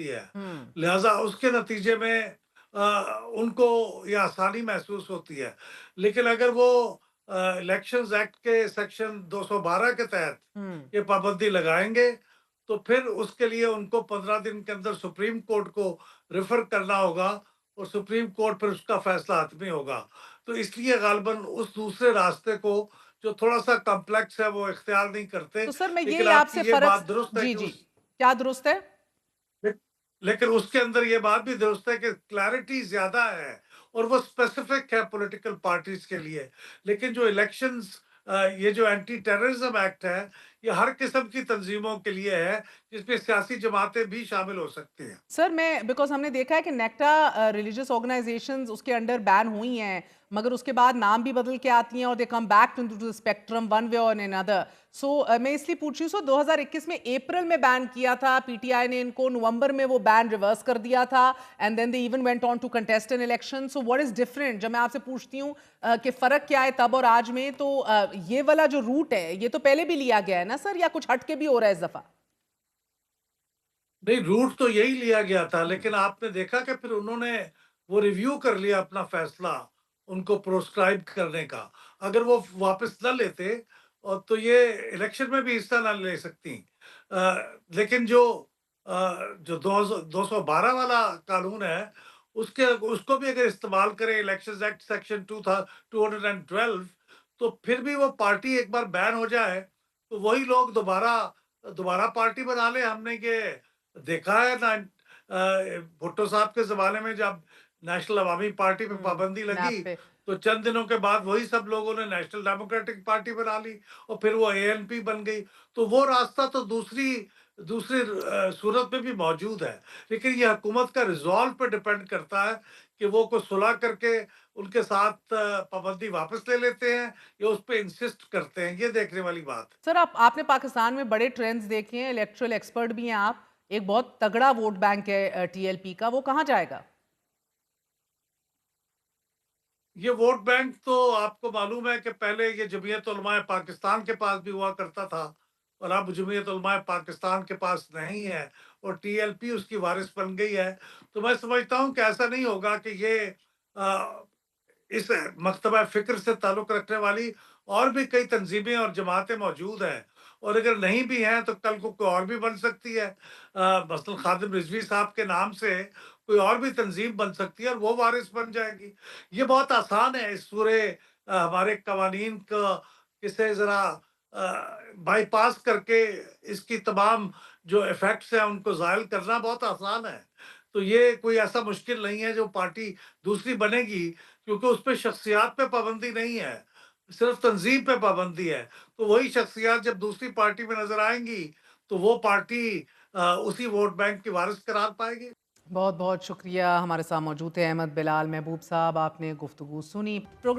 होती है, हम्म। लिहाजा उसके नतीजे में उनको ये आसानी महसूस होती है। लेकिन अगर वो इलेक्शंस एक्ट के सेक्शन 212 के तहत हम्म। ये पाबंदी लगाएंगे, तो फिर उसके लिए उनको 15 दिन के अंदर सुप्रीम कोर्ट को रेफर करना होगा, और सुप्रीम कोर्ट फिर उसका फैसला हतमी होगा। तो इसलिए गालिबन उस दूसरे रास्ते को, जो थोड़ा सा कॉम्प्लेक्स है, वो इख्तियार नहीं करते। तो सर मैं लेकिन यही आपकी आपसे ये फर्क। बात दुरुस्त है जी कि जी, उस क्या दुरुस्त है? ले- लेकिन उसके अंदर ये बात भी दुरुस्त है कि क्लैरिटी ज्यादा है, और वो स्पेसिफिक है पॉलिटिकल पार्टीज के लिए। लेकिन जो इलेक्शंस, ये जो एंटी टेररिज्म एक्ट है, ये हर किस्म की तंजीमों के लिए है, जिसमें सियासी जमातें भी शामिल हो सकती हैं। सर मैं बिकॉज हमने देखा है कि नेक्टा रिलीजियस ऑर्गेनाइजेशंस उसके अंडर बैन हुई हैं, मगर उसके बाद नाम भी बदल के आती हैं और they come back to the spectrum one way or another. सो मैं इसलिए पूछ रही हूँ, सो 2021 में अप्रैल में बैन किया था पीटीआई ने इनको, नवंबर में वो बैन रिवर्स कर दिया था, and then they even went on to contest an election. So what is different? जब मैं आपसे पूछती हूँ कि फर्क क्या है तब और आज में, तो ये वाला जो रूट है ये तो पहले भी लिया गया है ना सर, या कुछ हटके भी हो रहा है इस दफा? नहीं, रूट तो यही लिया गया था, हम्म। लेकिन आपने देखा कि फिर उन्होंने वो रिव्यू कर लिया अपना फैसला, उनको प्रोस्क्राइब करने का। अगर वो वापस न लेते, और तो ये इलेक्शन में भी हिस्सा न ले सकती। लेकिन जो 212 वाला कानून है, उसके उसको भी अगर इस्तेमाल करें, इलेक्शन एक्ट सेक्शन 212, तो फिर भी वो पार्टी एक बार बैन हो जाए, तो वही लोग दोबारा दोबारा पार्टी बना ले। हमने ये देखा है ना, भुट्टो साहब के ज़माने में जब नेशनल अवामी पार्टी पे पाबंदी लगी, नैप पे। तो चंद दिनों के बाद वही सब लोगों ने नेशनल डेमोक्रेटिक पार्टी बना ली, और फिर वो एएनपी बन गई। तो वो रास्ता तो दूसरी दूसरी सूरत में भी मौजूद है। लेकिन ये हुकूमत का रिज़ॉल्व पे डिपेंड करता है कि वो कोई सुलह करके उनके साथ पाबंदी वापस ले लेते हैं, या उस पे इंसिस्ट करते हैं। ये देखने वाली बात है। सर आपने पाकिस्तान में बड़े ट्रेंड्स देखे हैं, इलेक्टोरल एक्सपर्ट भी हैं आप। एक बहुत तगड़ा वोट बैंक है टीएलपी का, वो कहाँ जाएगा? ये वोट बैंक तो आपको मालूम है कि पहले ये जमीयत उलमा पाकिस्तान के पास भी हुआ करता था, और अब जमीयत उलमा पाकिस्तान के पास नहीं है, और टीएलपी उसकी वारिस बन गई है। तो मैं समझता हूँ कि ऐसा नहीं होगा कि ये अ, इस मकतबा फ़िक्र से ताल्लुक़ रखने वाली और भी कई तंज़ीमें और जमातें मौजूद हैं, और अगर नहीं भी हैं, तो कल को कोई और भी बन सकती है। मसलन खादिम रिज़वी साहब के नाम से कोई और भी तंज़ीम बन सकती है, और वो वारिस बन जाएगी। ये बहुत आसान है, इस पूरे हमारे कवानीन को इसे ज़रा बाईपास करके इसकी तमाम जो इफ़ेक्ट्स हैं, उनको ज़ाइल करना बहुत आसान है। तो ये कोई ऐसा मुश्किल नहीं है, जो पार्टी दूसरी बनेगी, क्योंकि उसपे शख्सियात पे पाबंदी नहीं है, सिर्फ तंजीम पे पाबंदी है। तो वही शख्सियात जब दूसरी पार्टी में नजर आएंगी, तो वो पार्टी उसी वोट बैंक की वारिस करार पाएगी। बहुत बहुत शुक्रिया, हमारे साथ मौजूद थे अहमद बिलाल महबूब साहब, आपने गुफ्तगू सुनी। प्रोग्राम